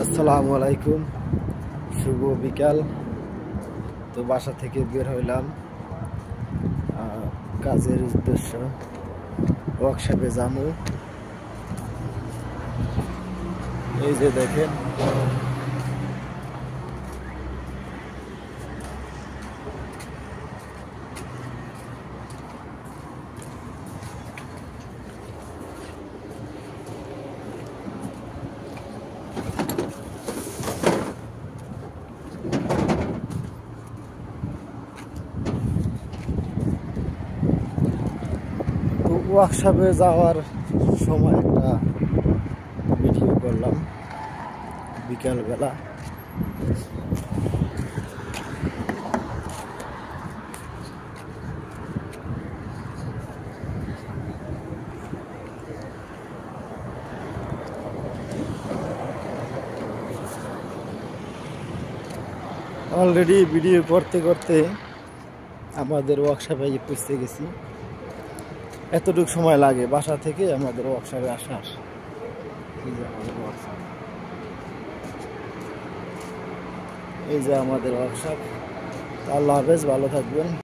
আসসালামু আলাইকুম, শুভ বিকাল। তো বাসা থেকে বের হইলাম কাজের উদ্দেশ্য, ওয়ার্কশপে যাবো। এই যে দেখেন ওয়ার্কশপে যাওয়ার সময় একটা ভিডিও করলাম বিকালবেলা। অলরেডি ভিডিও করতে করতে আমাদের ওয়ার্কশপে পৌঁছে গেছি। এতটুকু সময় লাগে বাসা থেকে আমাদের ওয়ার্কশপে আসার। এই যে আমাদের ওয়ার্কশপ। আল্লাহ হাফেজ, ভালো থাকবেন।